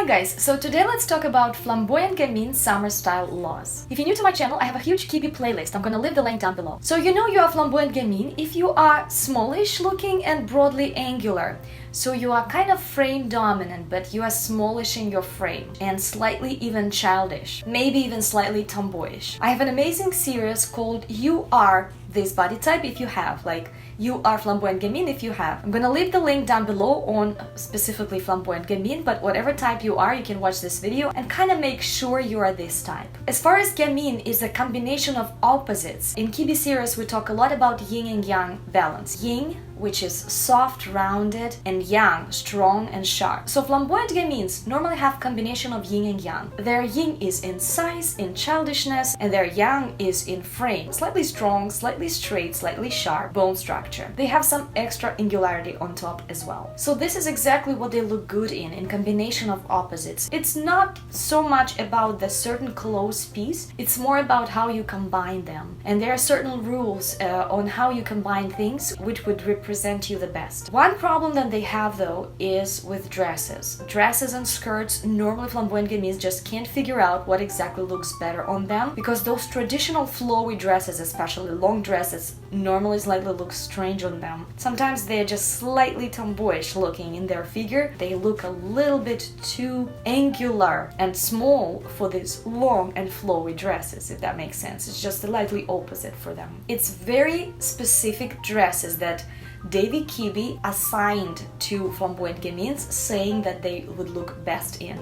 guys, so today let's talk about Flamboyant Gamine summer style laws. If you're new to my channel, I have a huge Kibbe playlist. I'm gonna leave the link down below. So you know you are Flamboyant Gamine if you are smallish looking and broadly angular. So you are kind of frame dominant, but you are smallish in your frame and slightly even childish, maybe even slightly tomboyish. I have an amazing series called You Are This Body Type if you have, like You Are Flamboyant Gamine if you have. I'm gonna leave the link down below on specifically Flamboyant Gamine, but whatever type you are, you can watch this video and kind of make sure you are this type. As far as Gamine is a combination of opposites, in Kibbe series we talk a lot about yin and yang balance. Yin, which is soft, rounded, and yang, strong and sharp. So Flamboyant Gamines normally have combination of yin and yang. Their yin is in size, in childishness, and their yang is in frame. Slightly strong, slightly straight, slightly sharp, bone structure. They have some extra angularity on top as well. So this is exactly what they look good in combination of opposites. It's not so much about the certain clothes piece, it's more about how you combine them. And there are certain rules on how you combine things which would represent you the best. One problem that they have though is with dresses. Dresses and skirts, normally Flamboyant Gamines just can't figure out what exactly looks better on them, because those traditional flowy dresses, especially long dresses, normally slightly look strange on them. Sometimes they're just slightly tomboyish looking in their figure. They look a little bit too angular and small for these long and flowy dresses, if that makes sense. It's just slightly opposite for them. It's very specific dresses that David Kibbe assigned to Flamboyant Gamines, saying that they would look best in.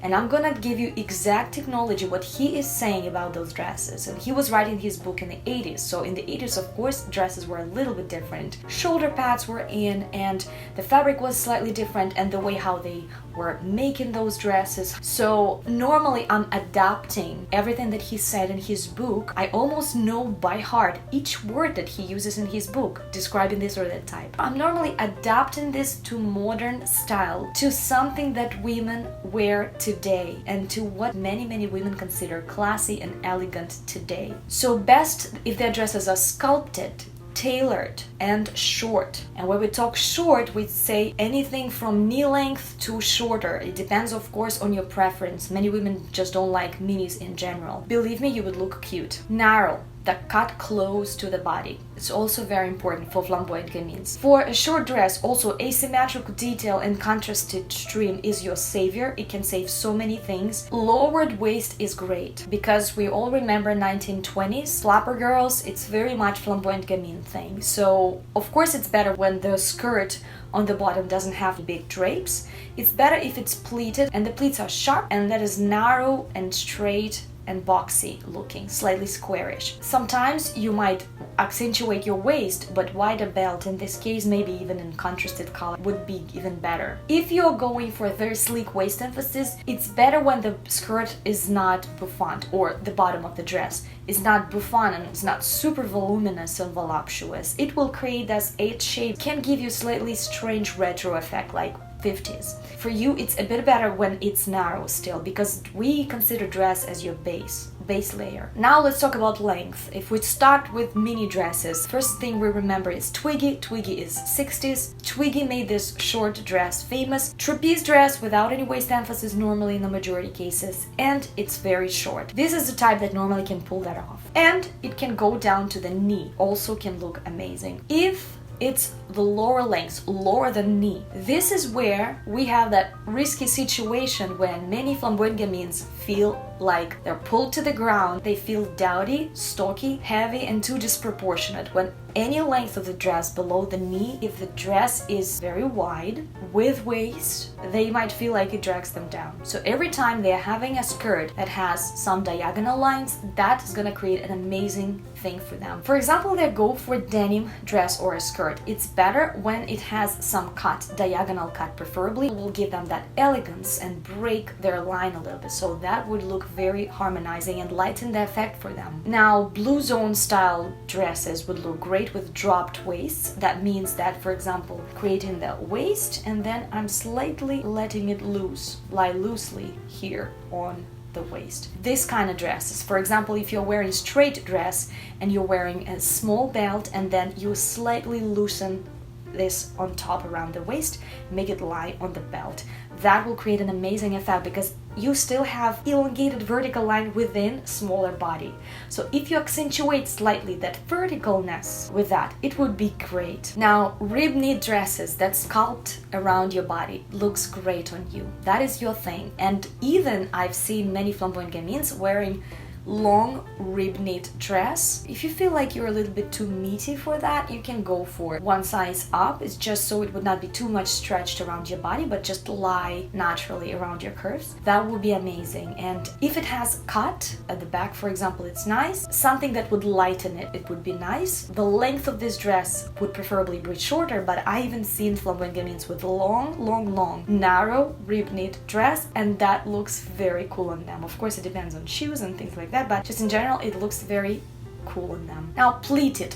And I'm gonna give you exact technology, what he is saying about those dresses. And he was writing his book in the 80s. So in the 80s, of course, dresses were a little bit different. Shoulder pads were in and the fabric was slightly different, and the way how they were making those dresses. So normally I'm adapting everything that he said in his book. I almost know by heart each word that he uses in his book describing this or that type. I'm normally adapting this to modern style, to something that women wear today and to what many women consider classy and elegant today. So best if their dresses are sculpted, tailored and short. And when we talk short, we say anything from knee length to shorter. It depends, of course, on your preference. Many women just don't like minis in general. Believe me, you would look cute. Narrow, that cut close to the body. It's also very important for Flamboyant Gamines. For a short dress, also asymmetrical detail and contrasted trim is your savior. It can save so many things. Lowered waist is great because we all remember 1920s flapper girls. It's very much Flamboyant Gamine thing. So of course it's better when the skirt on the bottom doesn't have big drapes. It's better if it's pleated and the pleats are sharp and that is narrow and straight and boxy looking, slightly squarish. Sometimes you might accentuate your waist, but wider belt, in this case maybe even in contrasted color, would be even better. If you're going for a very sleek waist emphasis, it's better when the skirt is not bouffant, or the bottom of the dress is not bouffant and it's not super voluminous and voluptuous. It will create this H shape, can give you slightly strange retro effect like 50s. For you, it's a bit better when it's narrow still, because we consider dress as your base layer. Now let's talk about length. If we start with mini dresses, first thing we remember is Twiggy. Twiggy is 60s. Twiggy made this short dress famous. Trapeze dress without any waist emphasis normally in the majority cases, and it's very short. This is the type that normally can pull that off. And it can go down to the knee, also can look amazing. If it's the lower lengths, lower than knee. This is where we have that risky situation when many Flamboyant Gamines feel like they're pulled to the ground. They feel dowdy, stocky, heavy, and too disproportionate. When any length of the dress below the knee, if the dress is very wide with waist, they might feel like it drags them down. So every time they're having a skirt that has some diagonal lines, that is gonna create an amazing thing for them. For example, they go for denim dress or a skirt. It's better when it has some cut, diagonal cut preferably. It will give them that elegance and break their line a little bit. So that would look very harmonizing and lighten the effect for them. Now, blue zone style dresses would look great with dropped waists. That means that, for example, creating the waist and then I'm slightly letting it loose, lie loosely here on the waist. This kind of dresses, for example, if you're wearing straight dress and you're wearing a small belt and then you slightly loosen this on top around the waist, make it lie on the belt. that will create an amazing effect because you still have elongated vertical line within smaller body. So if you accentuate slightly that verticalness with that, it would be great. Now, rib knit dresses that sculpt around your body looks great on you. That is your thing. And even I've seen many flamboyant gamines wearing long rib knit dress. If you feel like you're a little bit too meaty for that, you can go for one size up. It's just so it would not be too much stretched around your body, but just lie naturally around your curves. That would be amazing. And if it has cut at the back, for example, it's nice. Something that would lighten it, it would be nice. The length of this dress would preferably be shorter, but I even seen flamboyant gamines with long, narrow rib knit dress, and that looks very cool on them. Of course, it depends on shoes and things like that, but just in general it looks very cool on them. Now, pleated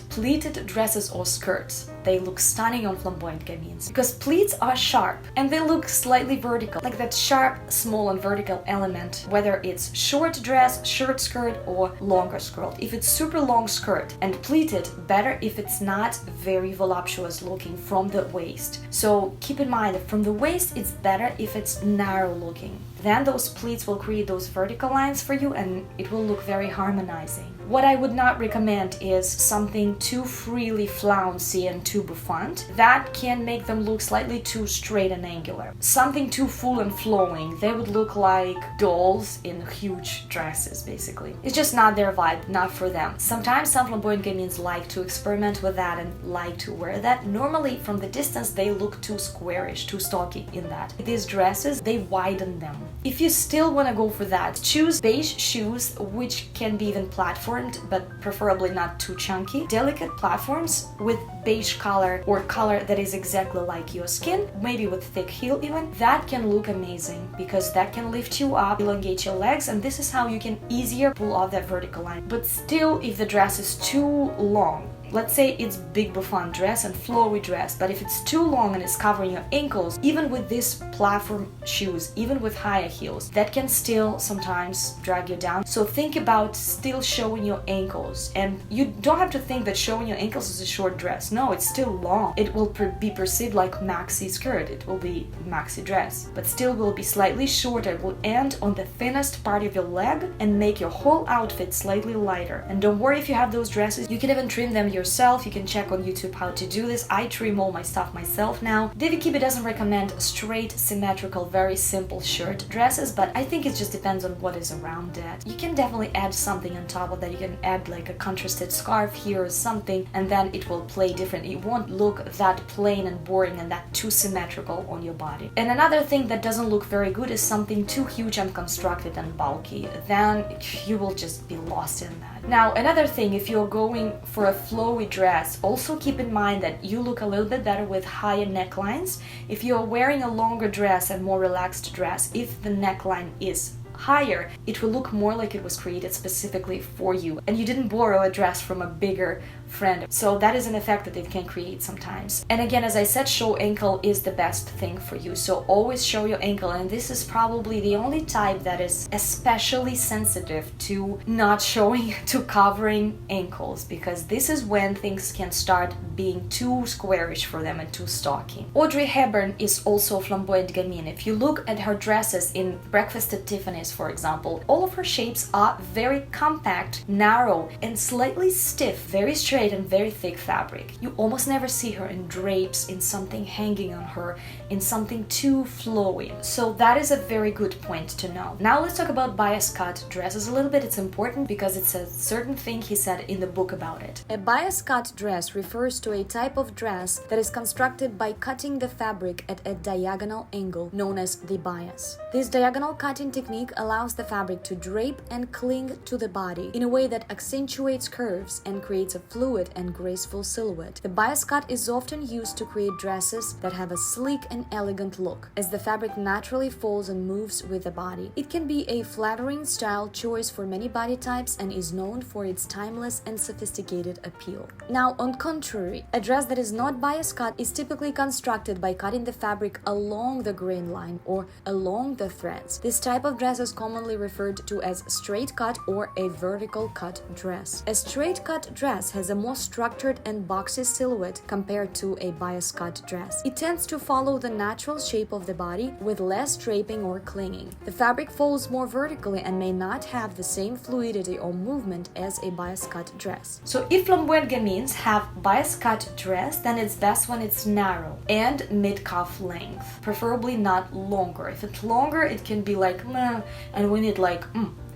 dresses or skirts, they look stunning on flamboyant gamines because pleats are sharp and they look slightly vertical, like that sharp, small and vertical element, whether it's short dress, short skirt or longer skirt. If it's super long skirt and pleated, better if it's not very voluptuous looking from the waist. So keep in mind that from the waist it's better if it's narrow looking. Then those pleats will create those vertical lines for you and it will look very harmonizing. What I would not recommend is something too freely flouncy and too bouffant. That can make them look slightly too straight and angular. Something too full and flowing, they would look like dolls in huge dresses, basically. It's just not their vibe, not for them. Sometimes some flamboyant gamines like to experiment with that and like to wear that. Normally, from the distance, they look too squarish, too stocky in that. These dresses, they widen them. If you still want to go for that, choose beige shoes, which can be even platformed, but preferably not too chunky. Delicate platforms with beige color or color that is exactly like your skin, maybe with thick heel even. That can look amazing because that can lift you up, elongate your legs, and this is how you can easier pull off that vertical line. But still, if the dress is too long, let's say it's big bouffant dress and flowy dress, but if it's too long and it's covering your ankles, even with these platform shoes, even with higher heels, that can still sometimes drag you down. So think about still showing your ankles. And you don't have to think that showing your ankles is a short dress. No, it's still long. It will be perceived like maxi skirt. It will be maxi dress, but still will be slightly shorter. It will end on the thinnest part of your leg and make your whole outfit slightly lighter. And don't worry if you have those dresses, you can even trim them yourself. You can check on YouTube how to do this. I trim all my stuff myself now. Kibbe doesn't recommend straight, symmetrical, very simple shirt dresses, but I think it just depends on what is around that. You can definitely add something on top of that. You can add like a contrasted scarf here or something, and then it will play different. It won't look that plain and boring and that too symmetrical on your body. And another thing that doesn't look very good is something too huge and constructed and bulky. Then you will just be lost in that. Now, another thing, if you're going for a flowy dress, also keep in mind that you look a little bit better with higher necklines. If you're wearing a longer dress and more relaxed dress, if the neckline is higher, it will look more like it was created specifically for you and you didn't borrow a dress from a bigger friend. So that is an effect that it can create sometimes. And again, as I said, show ankle is the best thing for you. So always show your ankle, and this is probably the only type that is especially sensitive to not showing, to covering ankles, because this is when things can start being too squarish for them and too stocky. Audrey Hepburn is also flamboyant gamine. If you look at her dresses in Breakfast at Tiffany's, for example, all of her shapes are very compact, narrow, and slightly stiff, very straight and very thick fabric. You almost never see her in drapes, in something hanging on her, in something too flowy. So that is a very good point to know. Now let's talk about bias cut dresses a little bit. It's important because it's a certain thing he said in the book about it. A bias cut dress refers to a type of dress that is constructed by cutting the fabric at a diagonal angle, known as the bias. This diagonal cutting technique allows the fabric to drape and cling to the body in a way that accentuates curves and creates a fluid and graceful silhouette. The bias cut is often used to create dresses that have a sleek and elegant look, as the fabric naturally falls and moves with the body. It can be a flattering style choice for many body types and is known for its timeless and sophisticated appeal. Now, on contrary, a dress that is not bias cut is typically constructed by cutting the fabric along the grain line or along the threads. This type of dress is commonly referred to as straight cut or a vertical cut dress. A straight cut dress has a more structured and boxy silhouette compared to a bias cut dress. It tends to follow the natural shape of the body with less draping or clinging. The fabric folds more vertically and may not have the same fluidity or movement as a bias cut dress. So if flamboyant gamines have bias cut dress, then it's best when it's narrow and mid-calf length, preferably not longer. If it's longer, it can be like meh, and we need like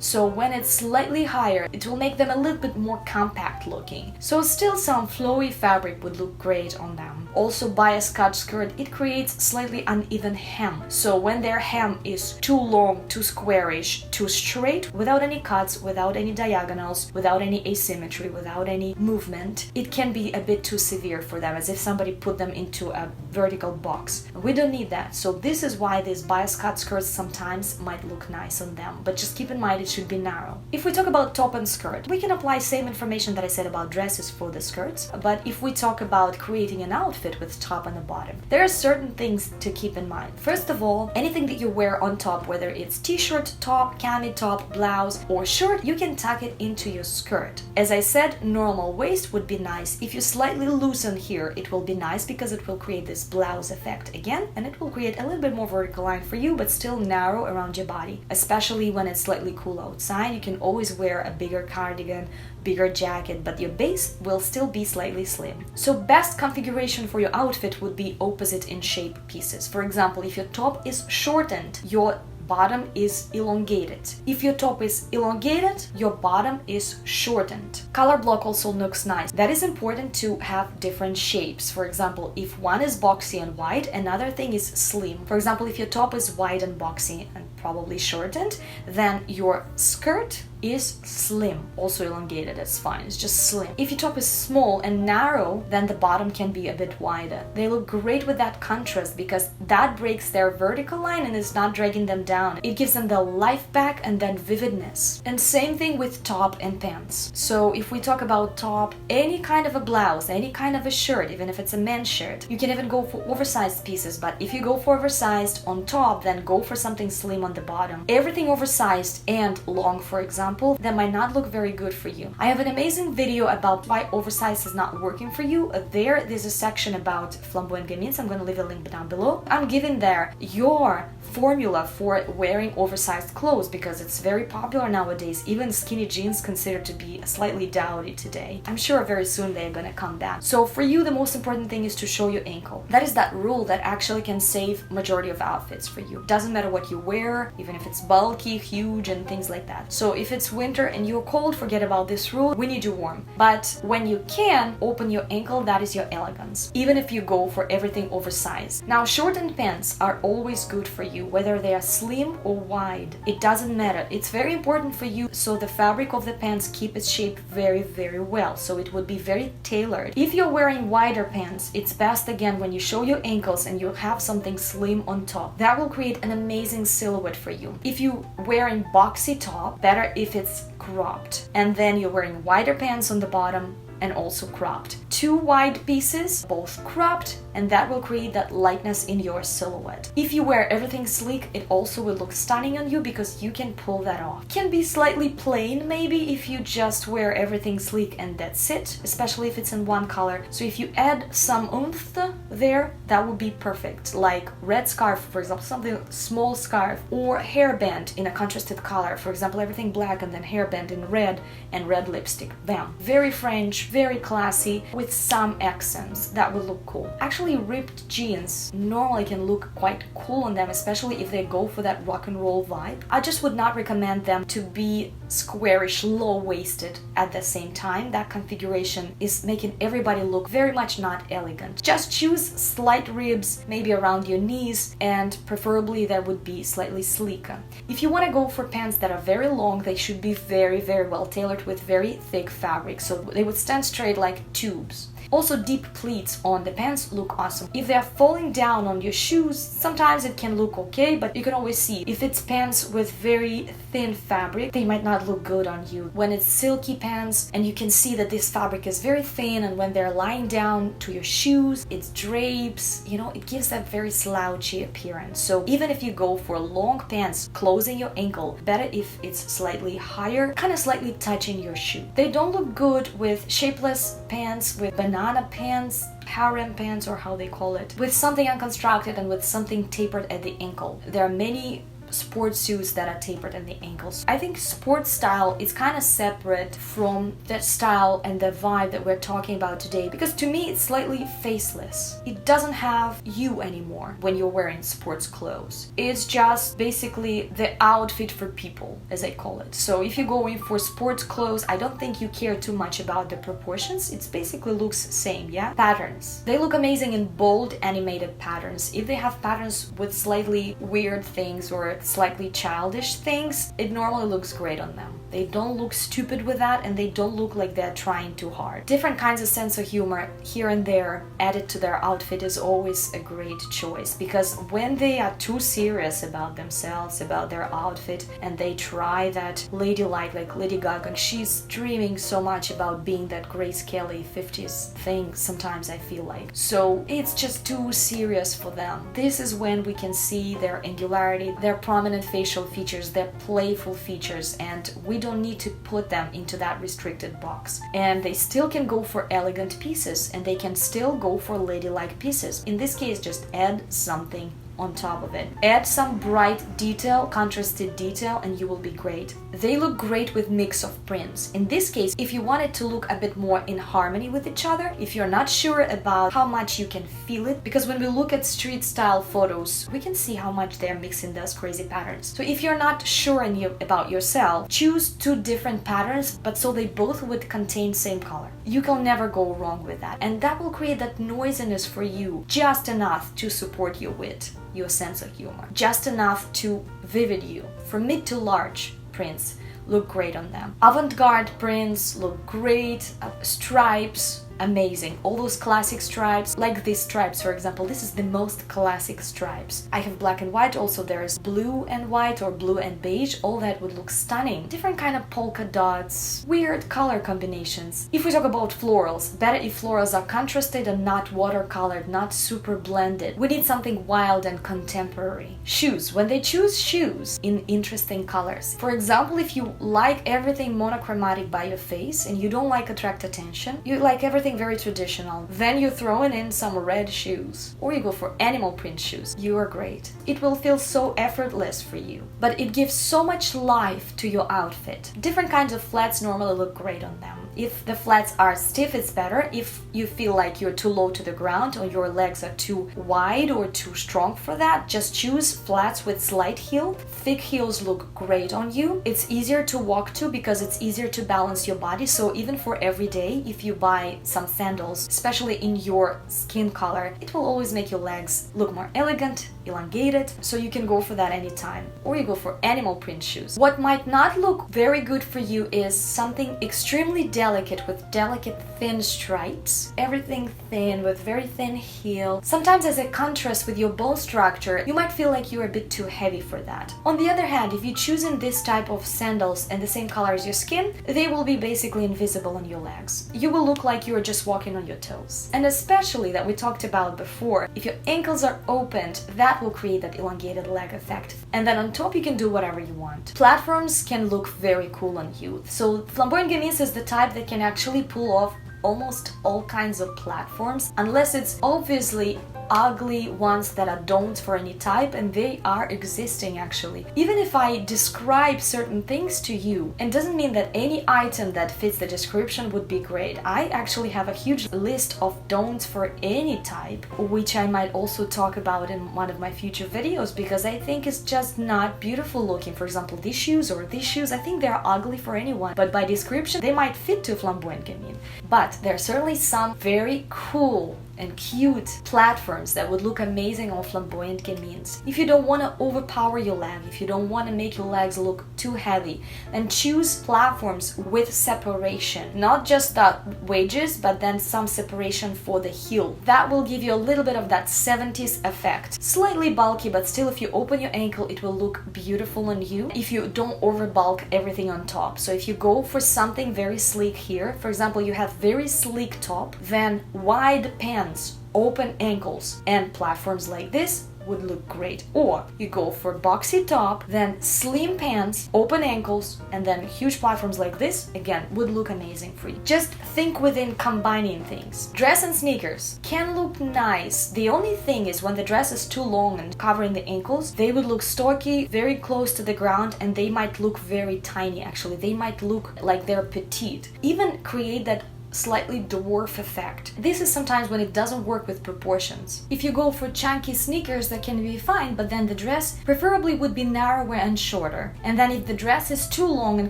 So when it's slightly higher, it will make them a little bit more compact looking. So still some flowy fabric would look great on them. Also bias cut skirt, it creates slightly uneven hem. So when their hem is too long, too squarish, too straight, without any cuts, without any diagonals, without any asymmetry, without any movement, it can be a bit too severe for them, as if somebody put them into a vertical box. We don't need that. So this is why these bias cut skirts sometimes might look nice on them, but just keep in mind it should be narrow. If we talk about top and skirt, we can apply same information that I said about dresses for the skirts, but if we talk about creating an outfit with top and the bottom, there are certain things to keep in mind. First of all, anything that you wear on top, whether it's t-shirt, top, cami top, blouse, or shirt, you can tuck it into your skirt. As I said, normal waist would be nice. If you slightly loosen here, it will be nice because it will create this blouse effect again, and it will create a little bit more vertical line for you, but still narrow around your body, especially when it's slightly cool outside. You can always wear a bigger cardigan, bigger jacket, but your base will still be slightly slim. So best configuration for your outfit would be opposite in shape pieces. For example, if your top is shortened, your bottom is elongated. If your top is elongated, your bottom is shortened. Color block also looks nice. That is important to have different shapes. For example, if one is boxy and wide, another thing is slim. For example, if your top is wide and boxy and probably shortened, then your skirt is slim, also elongated, that's fine, it's just slim. If your top is small and narrow, then the bottom can be a bit wider. They look great with that contrast because that breaks their vertical line and is not dragging them down. It gives them the life back and then vividness. And same thing with top and pants. So if we talk about top, any kind of a blouse, any kind of a shirt, even if it's a men's shirt, you can even go for oversized pieces, but if you go for oversized on top, then go for something slim on the bottom. Everything oversized and long, for example, that might not look very good for you. I have an amazing video about why oversized is not working for you. There's a section about flamboyant gamines. I'm going to leave a link down below. I'm giving there your formula for wearing oversized clothes because it's very popular nowadays. Even skinny jeans considered to be slightly dowdy today. I'm sure very soon they're gonna come back. So for you, the most important thing is to show your ankle. That is that rule that actually can save majority of outfits for you. Doesn't matter what you wear, even if it's bulky, huge, and things like that. So if it's winter and you're cold, forget about this rule. We need you warm. But when you can open your ankle, that is your elegance. Even if you go for everything oversized. Now, shortened pants are always good for you, whether they are slim or wide. It doesn't matter. It's very important for you so the fabric of the pants keep its shape very, very well. So it would be very tailored. If you're wearing wider pants, it's best again when you show your ankles and you have something slim on top. That will create an amazing silhouette for you. If you're wearing boxy top, better if it's cropped. And then you're wearing wider pants on the bottom and also cropped. Two wide pieces, both cropped, and that will create that lightness in your silhouette. If you wear everything sleek, it also will look stunning on you because you can pull that off. Can be slightly plain maybe if you just wear everything sleek and that's it, especially if it's in one color. So if you add some oomph there, that would be perfect. Like red scarf, for example, something small scarf, or hairband in a contrasted color. For example, everything black and then hairband in red and red lipstick. Bam. Very French, very classy, with some accents. That would look cool. Actually, ripped jeans normally can look quite cool on them, especially if they go for that rock and roll vibe. I just would not recommend them to be squarish, low-waisted at the same time. That configuration is making everybody look very much not elegant. Just choose slight ribs, maybe around your knees, and preferably that would be slightly sleeker. If you want to go for pants that are very long, they should be very, very well tailored with very thick fabric, so they would stand straight like tubes. Also, deep pleats on the pants look awesome. If they're falling down on your shoes, sometimes it can look okay, but you can always see if it's pants with very thin fabric, they might not look good on you. When it's silky pants and you can see that this fabric is very thin, and when they're lying down to your shoes, it drapes, you know, it gives that very slouchy appearance. So even if you go for long pants closing your ankle, better if it's slightly higher, kind of slightly touching your shoe. They don't look good with shapeless pants, with banana pants, harem pants, or how they call it, with something unconstructed and with something tapered at the ankle. There are many sports shoes that are tapered at the ankles. I think sports style is kind of separate from that style and the vibe that we're talking about today, because to me it's slightly faceless. It doesn't have you anymore when you're wearing sports clothes. It's just basically the outfit for people, as I call it. So if you're going for sports clothes, I don't think you care too much about the proportions. It basically looks same, yeah? Patterns. They look amazing in bold animated patterns. If they have patterns with slightly weird things or slightly childish things, it normally looks great on them. They don't look stupid with that, and they don't look like they're trying too hard. Different kinds of sense of humor here and there added to their outfit is always a great choice, because when they are too serious about themselves, about their outfit, and they try that ladylike, like Lady Gaga, she's dreaming so much about being that Grace Kelly 50s thing sometimes, I feel like. So it's just too serious for them. This is when we can see their angularity, their prominent facial features, their playful features, and we don't need to put them into that restricted box. And they still can go for elegant pieces, and they can still go for ladylike pieces. In this case, just add something on top of it. Add some bright detail, contrasted detail, and you will be great. They look great with mix of prints. In this case, if you want it to look a bit more in harmony with each other, if you're not sure about how much you can feel it, because when we look at street style photos, we can see how much they're mixing those crazy patterns. So if you're not sure about yourself, choose two different patterns, but so they both would contain same color. You can never go wrong with that. And that will create that noisiness for you, just enough to support your wit, your sense of humor, just enough to vivid you. From mid to large prints look great on them. Avant-garde prints look great. Stripes, amazing. All those classic stripes, like these stripes, for example, this is the most classic stripes. I have black and white, also there's blue and white or blue and beige. All that would look stunning. Different kind of polka dots, weird color combinations. If we talk about florals, better if florals are contrasted and not watercolored, not super blended. We need something wild and contemporary. Shoes, when they choose shoes in interesting colors. For example, if you like everything monochromatic by your face and you don't like attract attention, you like everything very traditional, then you're throwing in some red shoes, or you go for animal print shoes, you are great. It will feel so effortless for you, but it gives so much life to your outfit. Different kinds of flats normally look great on them. If the flats are stiff, it's better. If you feel like you're too low to the ground or your legs are too wide or too strong for that, just choose flats with slight heel. Thick heels look great on you. It's easier to walk to because it's easier to balance your body. So even for every day, if you buy some sandals, especially in your skin color, it will always make your legs look more elegant, elongated, so you can go for that anytime. Or you go for animal print shoes. What might not look very good for you is something extremely delicate with delicate thin stripes. Everything thin with very thin heel. Sometimes as a contrast with your bone structure, you might feel like you're a bit too heavy for that. On the other hand, if you're choosing this type of sandals and the same color as your skin, they will be basically invisible on your legs. You will look like you're just walking on your toes. And especially that we talked about before, if your ankles are opened, that will create that elongated leg effect. And then on top you can do whatever you want. Platforms can look very cool on you. So Flamboyant Gamines is the type that can actually pull off almost all kinds of platforms, unless it's obviously ugly ones that are don'ts for any type, and they are existing actually. Even if I describe certain things to you, it doesn't mean that any item that fits the description would be great. I actually have a huge list of don'ts for any type, which I might also talk about in one of my future videos, because I think it's just not beautiful looking. For example, these shoes or these shoes, I think they're ugly for anyone, but by description they might fit to Flamboyant Gamine. But there are certainly some very cool and cute platforms that would look amazing on flamboyant gamines. If you don't want to overpower your leg, if you don't want to make your legs look too heavy, then choose platforms with separation. Not just the wedges, but then some separation for the heel. That will give you a little bit of that 70s effect. Slightly bulky, but still if you open your ankle, it will look beautiful on you if you don't overbulk everything on top. So if you go for something very sleek here, for example, you have very sleek top, then wide pants, open ankles, and platforms like this would look great. Or you go for boxy top, then slim pants, open ankles, and then huge platforms like this, again, would look amazing for you. Just think within combining things. Dress and sneakers can look nice. The only thing is when the dress is too long and covering the ankles, they would look stocky, very close to the ground, and they might look very tiny actually. They might look like they're petite. Even create that slightly dwarf effect. This is sometimes when it doesn't work with proportions. If you go for chunky sneakers, that can be fine, but then the dress preferably would be narrower and shorter. And then if the dress is too long and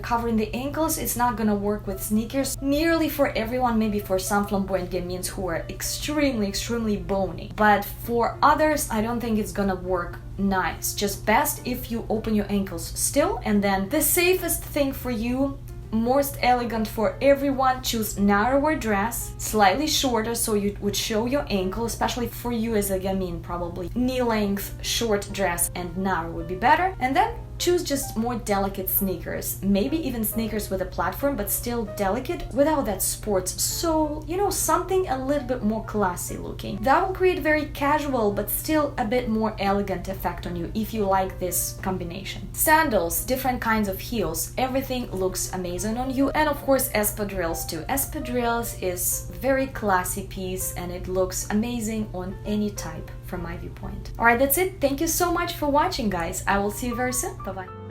covering the ankles, it's not gonna work with sneakers nearly for everyone, maybe for some flamboyant gamines who are extremely bony. But for others, I don't think it's gonna work nice. Just best if you open your ankles still, and then the safest thing for you, most elegant for everyone, choose narrower dress, slightly shorter so you would show your ankle, especially for you as a gamine, probably knee length short dress and narrow would be better. And then choose just more delicate sneakers, maybe even sneakers with a platform, but still delicate without that sports sole, you know, something a little bit more classy looking. That will create very casual but still a bit more elegant effect on you if you like this combination. Sandals, different kinds of heels, everything looks amazing on you, and of course espadrilles too. Espadrilles is very classy piece and it looks amazing on any type from my viewpoint. Alright, that's it. Thank you so much for watching, guys. I will see you very soon. Bye-bye.